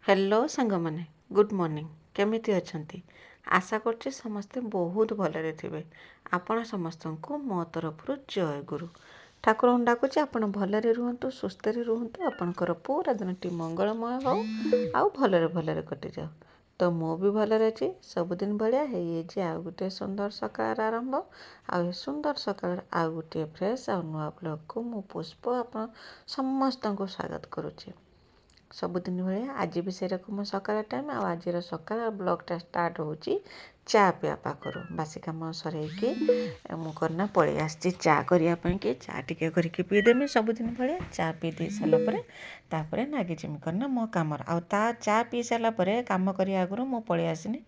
Hello सांग मैंने good morning केमिति अछंती। आशा करछि समस्ते बहुत भलरे थिबे। आपण समस्त को मो तरफ जय गुरु। ठाकुर डाकुछि आपण भलरे रुहंतु, सुस्थ रे रुहंतु, आपणकर पूरा दिनटी मंगलमय हो आउ भलरे भलरे कटि जाओ। तो मो भी भलरे अछि सबुदिन भलिया हे जे आ गुटे सुंदर सकाळ आरंभ आ सुंदर सकाळ आ गुटे फ्रेश आ नुआ ब्लॉग को मु पुष्प आपण समस्त को स्वागत करुछि। सबुदिन भाया आज भी से रकम सकाळ टाइम आज सकाळ ब्लॉगटा स्टार्ट होची चा पिया पाखर बासी कम सरईकी मुझे पलि आसी चा करने चा टे करके पीदेमी सबुदिन भाया चा पी दे सारापर नागी जिमी करना मो कम आ चा पी सारापर कम कर आगु मु पलि आसनी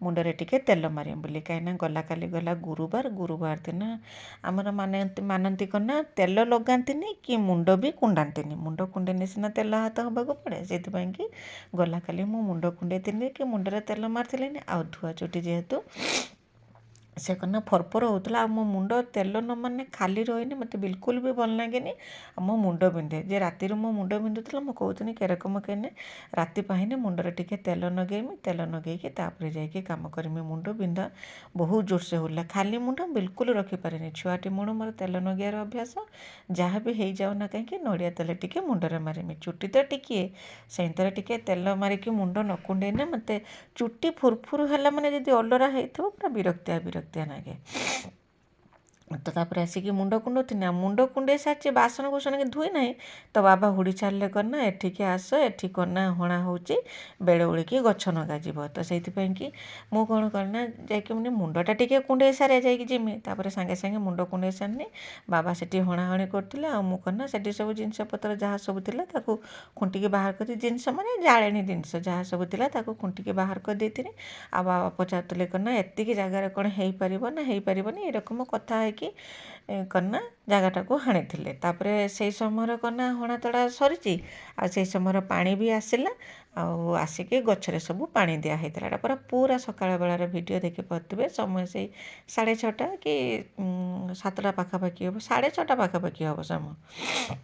मुंडे टिके तेल मारे बोली कहीं गला काली गला गुरुवार दिन आमर मानती करना तेल लगाती कि मुंड भी कुंडाती मुंड कुंडेनी सीना तेल हाथ हवाक पड़े से गला काली मु मुंड कुंडे कि मुंडे तेल मार्थिलेनी आ धुआ चुटी जेहेतु से कना फरफर होता आ मो मुंड तेल न माने खाली रही मत बिल्कुल भी भल लगे मो मुंड बिंधे जे राति मो मुंड बिंधुला मुझे कहते केरकम कहने राति पाहिने मुंडरे टिके तेल नगेमी तेल नगेकी तापर जाकि कम करमी मुंड बिंधा बहुत जोर से होला खाली मुंड बिल्कुल रखिपारे छुआटी मुण मोर तेल नगियार अभ्यास जहाँ भी हो जाओ ना कहीं नड़िया तेल टिके मुंडरे मारिमी चुटी तो टिके से टिके तेल मारिकी मुंड न कुंडेना मत चुटी फुरफुर है मैंने जब अलरा हो पूरा विरक्तिया विरक्तिया लगे तो तापर आसिक मुंड कुंडे मुंड कुंडे सारी बासन कुसन के धुए ना तो बाबा हुड़ी छाड़े करना एठिके आस एठी करना हणा हो बेले उड़िकी गछ नगाज तो से कि मु कौन करना जा मुंडटा टिके कुंडे सारे जामी तापर सागे सागे मुंड कुंडे सारनी बाबा से हणाहणी करते आना से सब जिनस पतर जहाँ सब था खुंटिकी बाहर कर जिनस माने जाले जिनस जहाँ सब था खुंटिकी बाहर कर देती आ बाबा पचारे करना एतिक जगार कौन हो पार ना हो पारन ये रकम कथा है कि करना जगटा को हाणी तापर से समय करना हणा तड़ा सरी से समय पानी भी आसला आसिक गचरे सब पानी दिखाई पूरा सकाळ बेलार वीडियो देखी पारे समय से 6:30 कि 7टा पाखापाखि हम 6:30 पाखापाखि हम समय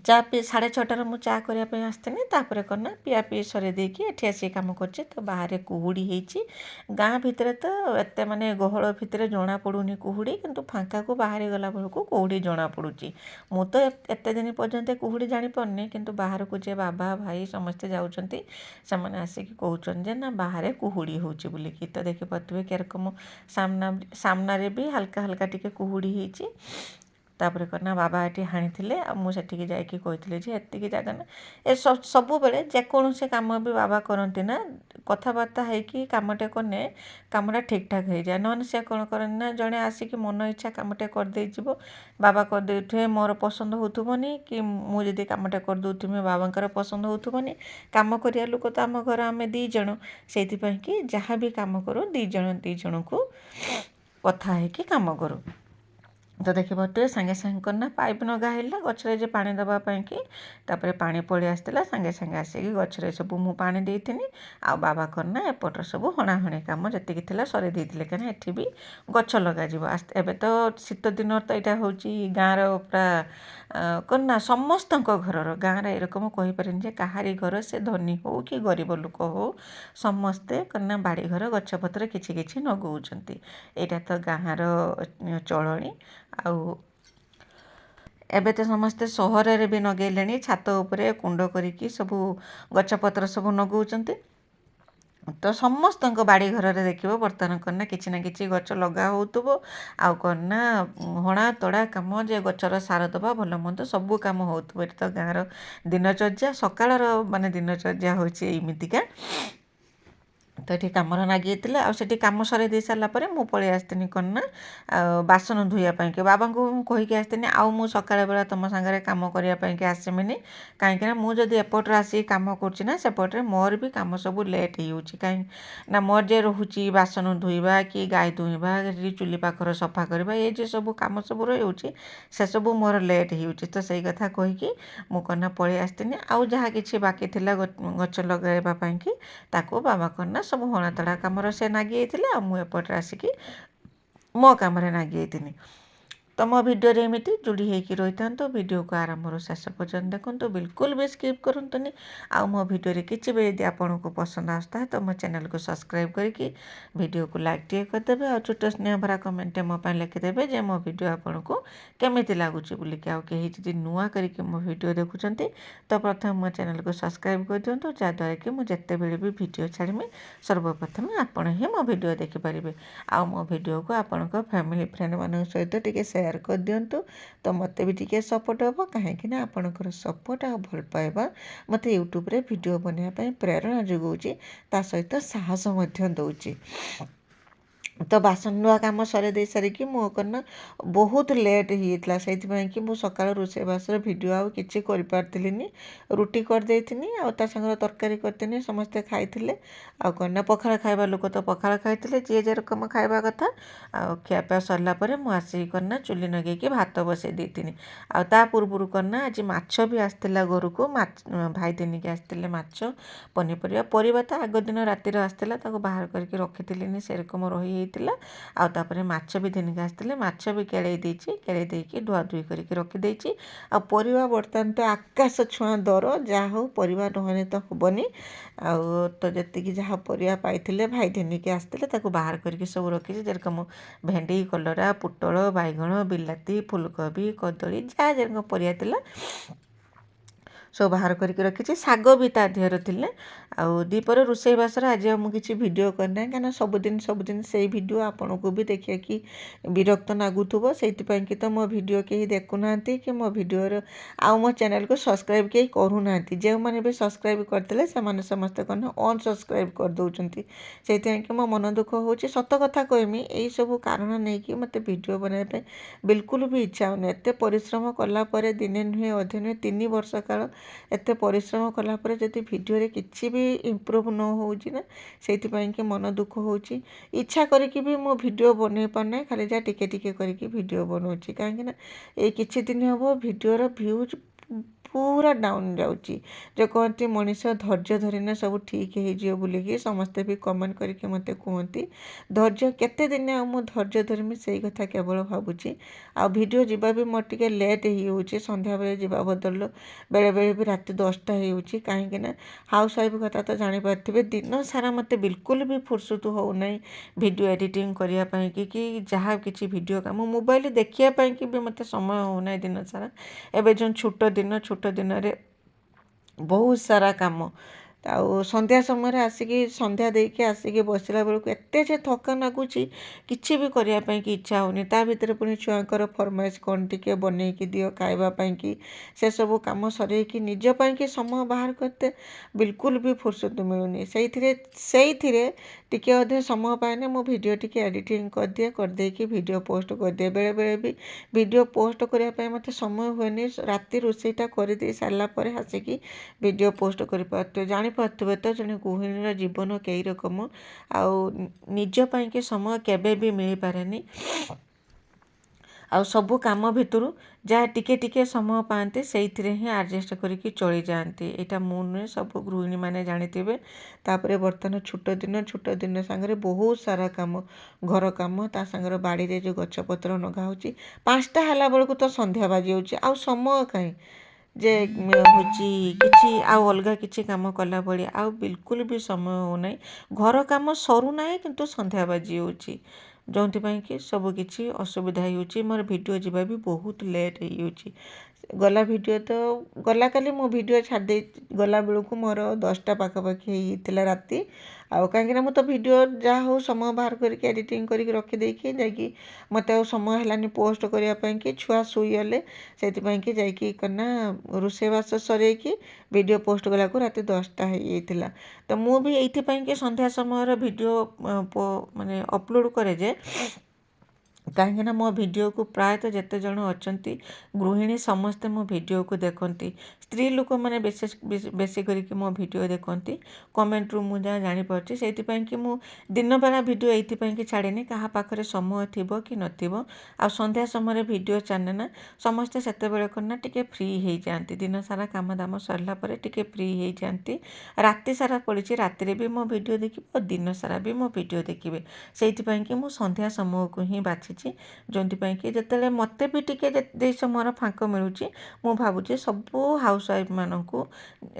चा पी 6:30 मु चा करने आसती तापर करना पिया पी सर देकी एठी आसी कम कर तो बाहर कुहुड़ी होती गाँ भितर तो एत माने गहल भितर जना पड़ूनी कुहुड़ी किंतु फांका को बाहर गला बेलू कुहुड़ी जना पड़ुची मु तो एत दिन पर्यंत कुहुड़ी जापारनी किंतु बाहर को जे बाबा भाई समस्ते जाऊँच से आसिक कहते ना बाहर कुहुड़ी होची बोलिकी तो देखी पारे केरकम सामना भी हल्का हल्का टिके कुहुड़ी होती तापर करना बाबा ये हाणी मुझे जाकि कही एतिक जगह ना ए सब बेले जेकोसी कम भी बाबा करती ना कथबार्ता होगी कमटे कने कमटा ठीक ठाक हो जाए ना से कौन करना ना जड़े आसिक मन इच्छा कमटे करदे बाबा करदे मोर पसंद होनी कि मुझे कमटे करदे बाबांकर पसंद होनी कम करिया लोक तो आम घर आम दीज से कि जहाँ भी कम करूँ दीज को कथा है कि कम करूँ तो देखी पारे सागे सागे करना पाइप नगाला गचरे पानी दवापाई कि तापर पानी पलि आसला सागे सागे आसिक गचरे सब मु पानी देती आ बाबा करना एपटर सब हणाहणी कम जी सर देते कहीं एटी भी गच लगे एवं तो शीत दिन तो यहाँ हूँ गाँवर पूरा करना समस्त घर गाँव एरकम कहीपर कहारी घर से धनी हो कि गरीब लोक हो समस्ते करना बाड़ी घर गछपत्र किछि नगौंट यहाँ तो गाँवर चलनी आउ एबे तो समस्ते सहर भी नगेले छात उपरे कुंड करिकी सब गछपत्र सब नगौंट तो समस्त बाड़ी घर में देखिए बर्तमान करना किसी ना कि गच लगा हो आउ करना हणा तड़ा कम जे गचर सार दबा भल मंद सबू कम हो तो गाँव दिनचर्या सकाळ माने दिनचर्या होमतीका तो ये कम लगी आठी कम सर दे सारापर मु पलि आसती करना बासन धोयापाई के बाबा को कहीकि आसती आउ मु सकाळ बेला तुम सागर कम करने आसमिनी कहीं मुझे एपट्रे आसिक कम करना सेपट्रे मोर भी कम सब लेट हो कहीं ना मोर जे रोचे बासन धोइबा कि गाई दुईबा चुली पाखर सफा करवा ये जो सब कम सब रही से सब मोर लेट हो तो सही कथा कहीकि मुझे पलि आसती आउ जहाँ कि बाकी थिला गच लगाइबापी कि ताको बाबा करना सब हणा तड़ा कमर से नागी मुझे एपट्रे आसिक मो कम नागी तो मो भिडियो एमती जोड़ी होकर रही था वीडियो को आरंभ शेष पर्यंत देखो बिल्कुल भी स्किप करतुनि आ मो भिडियो किसी भी यदि आपन को पसंद आसता है तो मो चैनल को सब्सक्राइब करके वीडियो को लाइक टे करदे और छोट स्नेह भरा कमेंट मो लिखिदेवे जे मो भिडियो आपन को केमिति लगुच बोलिक आउ कहीं जब नुआ करके मो भिडियो देखुंत तो प्रथम मो चैनल को सब्सक्राइब कर दिंतु जहाँद्वारा कि मुझे भी भिडियो छाड़मी सर्वप्रथम आपण ही मो भिडियो देखिपारे आ मो भिडियो को आपण फैमिली फ्रेंड मान सहित टिके शेयर कर दिंतु तो मत भी टिके सपोर्ट हम कहीं आपणकर सपोर्ट आ भल पाइबा मत यूट्यूब रे भिडियो बनाइबा प्रेरणा जोगाऊँ ता सहित साहस दौची। तो बासन नुआ कम सरे दे सारिकी मो करना बहुत लेट होता से कि सका रोसे बासर भिडियो आउ कि पार्थिनी रुटी करदे आंगर तरकारी करती समस्ते खाई आना पखाड़ खाइबा लोक तो पखाड़ खाई जी जे रकम खाइबा कथा खियापिया सरला मुझे करना चुली नगे भात बसई देती आ पूर्व करना आज माछ भी आसला घर को भाई दिन के आसते माछ पनीपरिया परिवा तो आग दिन रातिर आसला बाहर करके रखी से रकम रही आउे माछ भी दिनके आसते माछ भी केड़े देकी धुआ धुई करके रखीदे आ परिवा बर्तमान तो आकाश छुआ दर जहाँ हो परिवा नहने तो हेनी तो जी जहाँ परिवा पाई भाई दिनके आसते बाहर करके सब रखी जेरकम भेंडी कलरा पुटल बैगण बिलाती फुलकोबी कदली जहाँ जेरकम परिवा सब बाहर करके रखी शाग भी ता देहर थिले आउ दीपर रोषे बासर आज मुझे भिडियो करना कहीं सबुदिन से भिडियो आपण को भी देखिए कि विरक्त लगुव से तो मो भिडियो कहीं देखुना कि मो भिडियो आउ मो चैनल को सब्सक्राइब कहीं करूना जो मैंने भी सब्सक्राइब करते से समस्ते कौन अनसब्सक्राइब कर दौरान से मो मन दुख हो सत कथा कहमी यही सब कारण नहीं कि मत भिडियो बनाइबा बिल्कुल भी इच्छा होनी एत परिश्रम कलापर दिने नुहे अधे नुहे 3 वर्ष काल एत परिश्रम कलापर जदि भिडियो किसी भी इम्प्रूव न हो कि मन दुख हो इच्छा करके भी मो भिडियो बन पारना खाली जहाँ टिके टिके करके भिडियो बनाऊँगी कहीं ये किसी दिन हम भिडियोर भ्यूज पूरा डाउन जाऊँगी जो कहती मनीष धैर्य धरने सब ठीक हो बोलिकी समस्ते भी कमेंट करके मत कहती धैर्य केते दिन मु धैर्य धरमी से कथा केवल भावुची आ भिडियो जीवा भी मोर टिके लेट हो संध्या बेले जीवा बदल बेले बेले भी रात 10टा हो कहीं हाउस वाइफ कथा तो जापारे दिन सारा मत बिल्कुल भी फुर्सत होना भिडियो एडिटिंग करने कि जहाँ किसी भिडियो काम मोबाइल देखापी भी मत समय होना दिन सारा एवं जो छोट दिन रे बहुत सारा काम आउ संध्या समय आसिक संध्या देके आसिक बसला बेलू एत थका लगुच कि भी करने की इच्छा होनी ता भीतर पुणी छुआर फरमाइश कौन टिके बनईकी दियो खावाई कि से सब कम सर निजपाई समय बाहर करते बिल्कुल भी फुर्सत मिलूनी से टिके अधे समय पाए मो भिडियो टिके एडिटिंग करदे भिडियो पोस्ट करदिए बेले बेले भी भिडियो पोस्ट करने मत समय हुए राति रोषेटा कर सारापर आसिक भिडियो पोस्ट कर जापारे तो जड़े गृहिणी जीवन कई रकम आउ निजपाई समय केबे भी मिल पारे आउ सबू काम भितर जहाँ टिके टिके समय पाते से ही आडजस्ट करके चली जाती यहाँ मुझे सब गृहिणी मैंने जानते तापर बर्तमान छोट दिन सांगे बहुत सारा काम घर कम ता सांगर बाड़ी जो गछपत्र नगा हो 5टा है बेलू तो संध्या बाजी आउ समय कहीं जे कि अलग किसी कम कला भाई आउ बिल्कुल भी समय होना घर कम सरूना किंतु संध्या बाजी हो जो कि सबकि असुविधा हो मोर भिडियो जीवा भी बहुत लेट हो गला भिडियो तो गला काली मो भिडियो छाड़ गला बेलू मोर 10टा पाखापाखि होता राति आउ कहीं मुझे भिडियो जहाँ हो समय बाहर करके एडिटिंग करके रखीदे जाकि मत समय है पोस्ट करने कि छुआ शुईगले से करना रोषेबास सर भिडियो पोस्ट कला राति 10टा होता तो मुझे ये संध्या समय भिडियो माने अपलोड करे जे कहीं मो भिडियो को प्रायतः जिते जन अच्छा गृहिणी समस्ते मो भिडियो को देखती स्त्री लोक मैंने बेसी करके मो भिडियो देखती कमेंट रू मुझे जापारे से कि दिन बेला भिडियो ये छाड़ेनी क्या पाखे समय थी कि नथिबो आ संध्या समय भिडियो छाड़े ना समस्ते से करना टिके फ्री हो जाती दिन सारा काम दाम सरला टिके फ्री हो जाती राति सारा पड़ी राति भी मो भिडियो देखिए और दिन सारा भी मो भिडियो देखिए से कि संध्या समय को ही बाछी ଚାଲିଛି, ଯେଉଁଥିପାଇଁ କି ଯେତେବେଳେ ମୋତେ ବି ଟିକେ ଯେତେ ସମୟର ଫାଙ୍କ ମିଳୁଛି ମୁଁ ଭାବୁଛି ସବୁ ହାଉସୱାଇଫ୍ମାନଙ୍କୁ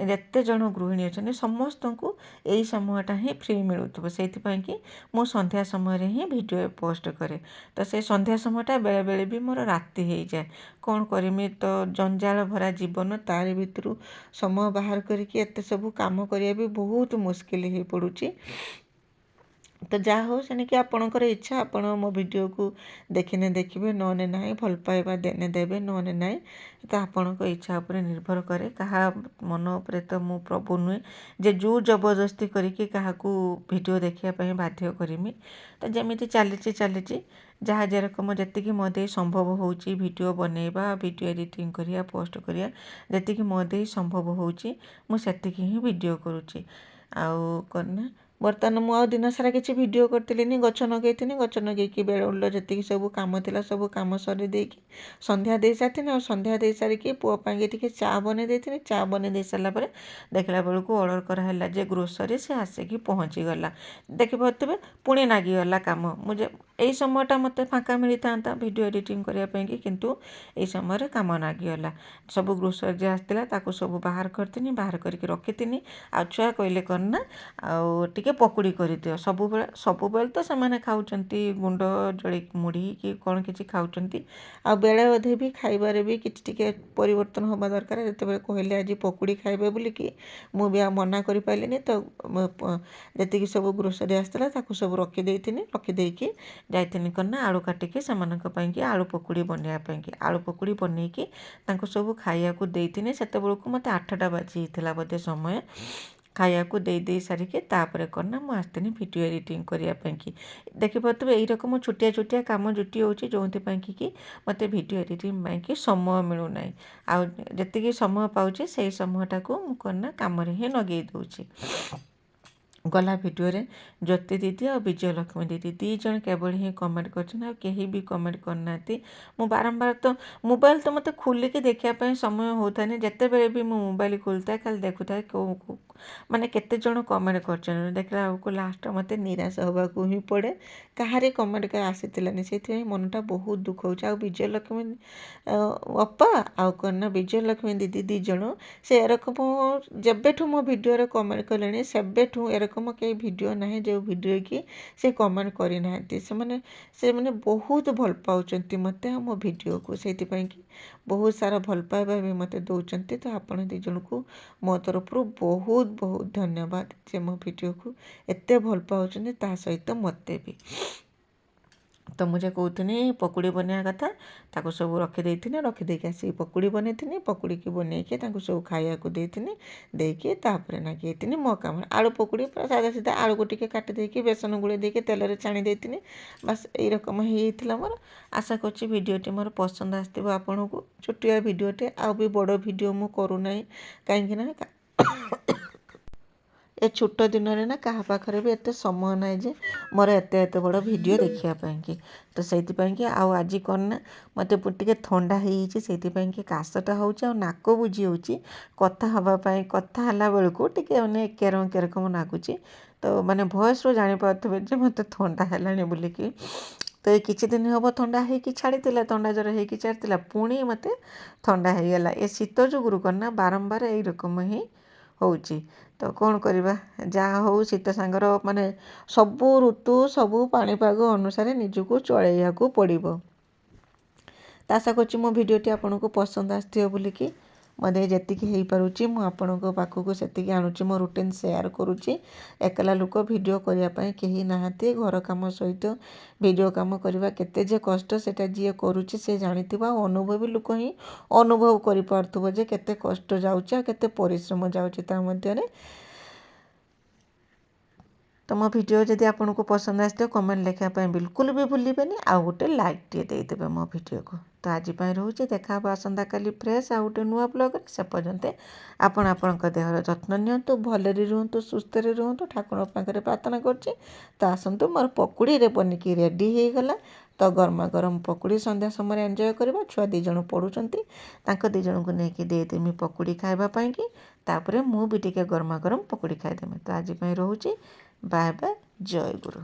ଯେତେ ଜଣ ଗୃହିଣୀ ଅଛନ୍ତି ସମସ୍ତଙ୍କୁ ଏଇ ସମୟଟା ହିଁ ଫ୍ରି ମିଳୁଥିବ। ସେଇଥିପାଇଁ କି ମୁଁ ସନ୍ଧ୍ୟା ସମୟରେ ହିଁ ଭିଡ଼ିଓ ପୋଷ୍ଟ କରେ। ତ ସେ ସନ୍ଧ୍ୟା ସମୟଟା ବେଳେବେଳେ ବି ମୋର ରାତି ହେଇଯାଏ। କ'ଣ କରିମି, ତ ଜଞ୍ଜାଳ ଭରା ଜୀବନ, ତାରି ଭିତରୁ ସମୟ ବାହାର କରିକି ଏତେ ସବୁ କାମ କରିବା ବି ବହୁତ ମୁସ୍କିଲ ହେଇପଡ଼ୁଛି। ତ ଯାହା ହଉ, ସେଣିକି ଆପଣଙ୍କର ଇଚ୍ଛା, ଆପଣ ମୋ ଭିଡ଼ିଓକୁ ଦେଖିନେ ଦେଖିବେ, ନହେଲେ ନାହିଁ, ଭଲ ପାଇବା ଦେନେ ଦେବେ, ନହେଲେ ନାହିଁ। ତ ଆପଣଙ୍କ ଇଚ୍ଛା ଉପରେ ନିର୍ଭର କରେ। କାହା ମନ ଉପରେ ତ ମୁଁ ପ୍ରଭୁ ନୁହେଁ ଯେ ଜୋର ଜବରଦସ୍ତି କରିକି କାହାକୁ ଭିଡ଼ିଓ ଦେଖିବା ପାଇଁ ବାଧ୍ୟ କରିମି। ତ ଯେମିତି ଚାଲିଛି ଯାହା ଯେରକମ ଯେତିକି ମୋ ଦେଇ ସମ୍ଭବ ହେଉଛି ଭିଡ଼ିଓ ବନେଇବା, ଭିଡ଼ିଓ ଏଡ଼ିଟିଂ କରିବା, ପୋଷ୍ଟ କରିବା, ଯେତିକି ମୋ ଦେଇ ସମ୍ଭବ ହେଉଛି ମୁଁ ସେତିକି ହିଁ ଭିଡ଼ିଓ କରୁଛି। ଆଉ କ'ଣ, ବର୍ତ୍ତମାନ ମୁଁ ଆଉ ଦିନସାରା କିଛି ଭିଡ଼ିଓ କରିଥିଲିନି, ଗଛ ଲଗେଇଥିଲି। ଗଛ ଲଗେଇକି ବେଳୁள்ள ଯେତିକି ସବୁ କାମ ଥିଲା ସବୁ କାମ ସରି ଦେଇକି ସନ୍ଧ୍ୟା ଦେଇ ସାରିଥିଲି। ଆଉ ସନ୍ଧ୍ୟା ଦେଇ ସାରିକି ପୁଅ ପାଇଁକି ଟିକେ ଚା ବନେଇ ଦେଇଥିଲି। ଚା ବନେଇ ଦେଇ ସାରିଲା ପରେ ଦେଖିଲା ବେଳକୁ ଅର୍ଡ଼ର କରାହେଲା ଯେ ଗ୍ରୋସରୀ, ସେ ଆସିକି ପହଞ୍ଚିଗଲା। ଦେଖିପାରୁଥିବେ ପୁଣି ଲାଗିଗଲା କାମ। ମୁଁ ଯେ ଏଇ ସମୟଟା ମୋତେ ଫାଙ୍କା ମିଳିଥାନ୍ତା ଭିଡ଼ିଓ ଏଡ଼ିଟିଂ କରିବା ପାଇଁକି, କିନ୍ତୁ ଏଇ ସମୟରେ କାମ ଲାଗିଗଲା। ସବୁ ଗ୍ରୋସରୀ ଯେ ଆସିଥିଲା ତାକୁ ସବୁ ବାହାର କରିଥିନି, ବାହାର କରିକି ରଖିଥିନି। ଆଉ ଛୁଆ କହିଲେ କ'ଣ ନା, ଆଉ ଟିକେ ପକୁଡ଼ି କରିଦିଅ। ସବୁବେଳେ ତ ସେମାନେ ଖାଉଛନ୍ତି ଗୁଣ୍ଡ ଜଳି ମୁଢ଼ି କି କ'ଣ କିଛି ଖାଉଛନ୍ତି। ଆଉ ବେଳେ ଅଧେ ବି ଖାଇବାରେ ବି କିଛି ଟିକେ ପରିବର୍ତ୍ତନ ହେବା ଦରକାର। ଯେତେବେଳେ କହିଲେ ଆଜି ପକୁଡ଼ି ଖାଇବେ ବୋଲିକି, ମୁଁ ବି ଆଉ ମନା କରିପାରିଲିନି। ତ ଯେତିକି ସବୁ ଗ୍ରୋସରୀ ଆସିଥିଲା ତାକୁ ସବୁ ରଖିଦେଇଥିଲି। ରଖିଦେଇକି ଯାଇଥିଲି କ'ଣ ନା, ଆଳୁ କାଟିକି ସେମାନଙ୍କ ପାଇଁକି ଆଳୁ ପକୁଡ଼ି ବନେଇବା ପାଇଁକି। ଆଳୁ ପକୁଡ଼ି ବନେଇକି ତାଙ୍କୁ ସବୁ ଖାଇବାକୁ ଦେଇଥିଲି। ସେତେବେଳକୁ ମୋତେ 8ଟା ବାଜିଥିଲା ବୋଧେ ସମୟ। ଖାଇବାକୁ ଦେଇ ସାରିକି ତାପରେ କ'ଣ ନା, ମୁଁ ଆସିଥିଲି ଭିଡ଼ିଓ ଏଡ଼ିଟିଂ କରିବା ପାଇଁକି। ଦେଖିପାରୁଥିବେ ଏଇରକମ ଛୋଟିଆ କାମ ଜୁଟି ହେଉଛି, ଯେଉଁଥିପାଇଁକି ମୋତେ ଭିଡ଼ିଓ ଏଡ଼ିଟିଂ ପାଇଁକି ସମୟ ମିଳୁନାହିଁ। ଆଉ ଯେତିକି ସମୟ ପାଉଛି ସେଇ ସମୟଟାକୁ ମୁଁ କ'ଣ ନା କାମରେ ହିଁ ଲଗେଇ ଦେଉଛି। ଗଲା ଭିଡ଼ିଓରେ ଜ୍ୟୋତି ଦିଦି ଆଉ ବିଜୟଲକ୍ଷ୍ମୀ ଦିଦି 2 ଜଣ କେବଳ ହିଁ କମେଣ୍ଟ କରିଛନ୍ତି, ଆଉ କେହି ବି କମେଣ୍ଟ କରିନାହାନ୍ତି। ମୁଁ ବାରମ୍ବାର ତ ମୋବାଇଲ ତ ମୋତେ ଖୋଲିକି ଦେଖିବା ପାଇଁ ସମୟ ହେଉଥାଏନି। ଯେତେବେଳେ ବି ମୁଁ ମୋବାଇଲ ଖୋଲିଥାଏ ଖାଲି ଦେଖୁଥାଏ ମାନେ କେତେ ଜଣ କମେଣ୍ଟ କରିଛନ୍ତି। ଦେଖିଲା ବେଳକୁ ଲାଷ୍ଟ ମୋତେ ନିରାଶ ହେବାକୁ ହିଁ ପଡ଼େ। କାହାରି କମେଣ୍ଟ ଆସିଥିଲାନି, ସେଇଥିପାଇଁ ମନଟା ବହୁତ ଦୁଃଖ ହେଉଛି। ଆଉ ବିଜୟଲକ୍ଷ୍ମୀ ଅପା ଆଉ କ'ଣ ନା ବିଜୟଲକ୍ଷ୍ମୀ ଦିଦି 2 ଜଣ, ସେ ଏରକମ ଯେବେଠୁ ମୋ ଭିଡ଼ିଓରେ କମେଣ୍ଟ କଲେଣି ସେବେଠୁ ଏରକମ କେହି ଭିଡ଼ିଓ ନାହିଁ ଯେଉଁ ଭିଡ଼ିଓ କି ସେ କମେଣ୍ଟ କରିନାହାନ୍ତି। ସେମାନେ ବହୁତ ଭଲ ପାଉଛନ୍ତି ମୋତେ ଆଉ ମୋ ଭିଡ଼ିଓକୁ। ସେଇଥିପାଇଁ କି ବହୁତ ସାରା ଭଲ ପାଇବା ବି ମୋତେ ଦେଉଛନ୍ତି। ତ ଆପଣ 2 ଜଣଙ୍କୁ ମୋ ତରଫରୁ ବହୁତ ବହୁତ ଧନ୍ୟବାଦ ଯେ ମୋ ଭିଡ଼ିଓକୁ ଏତେ ଭଲ ପାଉଛନ୍ତି, ତା ସହିତ ମୋତେ ବି। ତ ମୁଁ ଯେ କହୁଥିଲି ପକୁଡ଼ି ବନେଇବା କଥା, ତାକୁ ସବୁ ରଖିଦେଇକି ଆସିକି ପକୁଡ଼ି ବନେଇଥିଲି। ପକୁଡ଼ିକି ବନେଇକି ତାଙ୍କୁ ସବୁ ଖାଇବାକୁ ଦେଇଥିଲି। ଦେଇକି ତାପରେ ଲାଗିଯାଇଥିଲି ମୋ କାମରେ। ଆଳୁ ପକୁଡ଼ି ପୁରା ସାଧା ସିଧା, ଆଳୁକୁ ଟିକେ କାଟି ଦେଇକି ବେସନ ଗୋଳେଇ ଦେଇକି ତେଲରେ ଛାଣି ଦେଇଥିଲି। ବାସ୍ ଏଇରକମ ହେଇଯାଇଥିଲା ମୋର। ଆଶା କରୁଛି ଭିଡ଼ିଓଟି ମୋର ପସନ୍ଦ ଆସିଥିବ ଆପଣଙ୍କୁ। ଛୋଟିଆ ଭିଡ଼ିଓଟେ, ଆଉ ବି ବଡ଼ ଭିଡ଼ିଓ ମୁଁ କରୁନାହିଁ। କାହିଁକି ନା ଏ ଛୋଟ ଦିନରେ ନା କାହା ପାଖରେ ବି ଏତେ ସମୟ ନାହିଁ ଯେ ମୋର ଏତେ ବଡ଼ ଭିଡ଼ିଓ ଦେଖିବା ପାଇଁକି। ତ ସେଇଥିପାଇଁକି ଆଉ ଆଜି କ'ଣ ନା, ମୋତେ ଟିକେ ଥଣ୍ଡା ହେଇଯାଇଛି। ସେଇଥିପାଇଁକି କାଶଟା ହେଉଛି ଆଉ ନାକ ବୁଜି ହେଉଛି। କଥା ହେଲା ବେଳକୁ ଟିକେ ମାନେ କେରକମ ଲାଗୁଛି। ତ ମାନେ ଭଏସ୍ରୁ ଜାଣିପାରୁଥିବେ ଯେ ମୋତେ ଥଣ୍ଡା ହେଲାଣି ବୋଲିକି। ତ ଏଇ କିଛି ଦିନ ହେବ ଥଣ୍ଡା ହେଇକି ଛାଡ଼ିଥିଲା, ଥଣ୍ଡା ଜ୍ୱର ହେଇକି ଛାଡ଼ିଥିଲା, ପୁଣି ମୋତେ ଥଣ୍ଡା ହେଇଗଲା। ଏ ଶୀତ ଯୋଗୁରୁ କ'ଣ ନା ବାରମ୍ବାର ଏଇରକମ ହିଁ ହେଉଛି। ତ କ'ଣ କରିବା, ଯାହା ହଉ ଶୀତ ସାଙ୍ଗର ମାନେ ସବୁ ଋତୁ ସବୁ ପାଣିପାଗ ଅନୁସାରେ ନିଜକୁ ଚଳେଇବାକୁ ପଡ଼ିବ। ତ ଆଶା କରୁଛି ମୋ ଭିଡ଼ିଓଟି ଆପଣଙ୍କୁ ପସନ୍ଦ ଆସିଥିବ ବୋଲିକି। ମୋତେ ଯେତିକି ହେଇପାରୁଛି ମୁଁ ଆପଣଙ୍କ ପାଖକୁ ସେତିକି ଆଣୁଛି। ମୋ ରୁଟିନ୍ ସେୟାର କରୁଛି। ଏକଲା ଲୋକ ଭିଡ଼ିଓ କରିବା ପାଇଁ କେହି ନାହାନ୍ତି। ଘର କାମ ସହିତ ଭିଡ଼ିଓ କାମ କରିବା କେତେ ଯେ କଷ୍ଟ, ସେଇଟା ଯିଏ କରୁଛି ସେ ଜାଣିଥିବ। ଆଉ ଅନୁଭବୀ ଲୋକ ହିଁ ଅନୁଭବ କରିପାରୁଥିବ ଯେ କେତେ କଷ୍ଟ ଯାଉଛି ଆଉ କେତେ ପରିଶ୍ରମ ଯାଉଛି ତା ମଧ୍ୟରେ। ତ ମୋ ଭିଡ଼ିଓ ଯଦି ଆପଣଙ୍କୁ ପସନ୍ଦ ଆସିଥିବ କମେଣ୍ଟ ଲେଖିବା ପାଇଁ ବିଲକୁଲ ବି ଭୁଲିବେନି। ଆଉ ଗୋଟେ ଲାଇକ୍ଟିଏ ଦେଇଦେବେ ମୋ ଭିଡ଼ିଓକୁ। ତ ଆଜି ପାଇଁ ରହୁଛି, ଦେଖା ହେବ ଆସନ୍ତାକାଲି ଫ୍ରେଶ୍ ଆଉ ଗୋଟେ ନୂଆ ବ୍ଲଗ୍ରେ। ସେ ପର୍ଯ୍ୟନ୍ତ ଆପଣ ଆପଣଙ୍କ ଦେହର ଯତ୍ନ ନିଅନ୍ତୁ, ଭଲରେ ରୁହନ୍ତୁ, ସୁସ୍ଥରେ ରୁହନ୍ତୁ, ଠାକୁରଙ୍କ ପାଖରେ ପ୍ରାର୍ଥନା କରୁଛି। ତ ଆସନ୍ତୁ, ମୋର ପକୁଡ଼ିରେ ବନିକି ରେଡ଼ି ହେଇଗଲା। ତ ଗରମା ଗରମ ପକୁଡ଼ି ସନ୍ଧ୍ୟା ସମୟରେ ଏନ୍ଜୟ କରିବା। ଛୁଆ 2 ଜଣ ପଢ଼ୁଛନ୍ତି, ତାଙ୍କ 2 ଜଣଙ୍କୁ ନେଇକି ଦେଇଦେମି ପକୁଡ଼ି ଖାଇବା ପାଇଁକି। ତାପରେ ମୁଁ ବି ଟିକେ ଗରମା ଗରମ ପକୁଡ଼ି ଖାଇଦେମି। ତ ଆଜି ପାଇଁ ରହୁଛି, ବାଏ ବାଏ, ଜୟ ଗୁରୁ।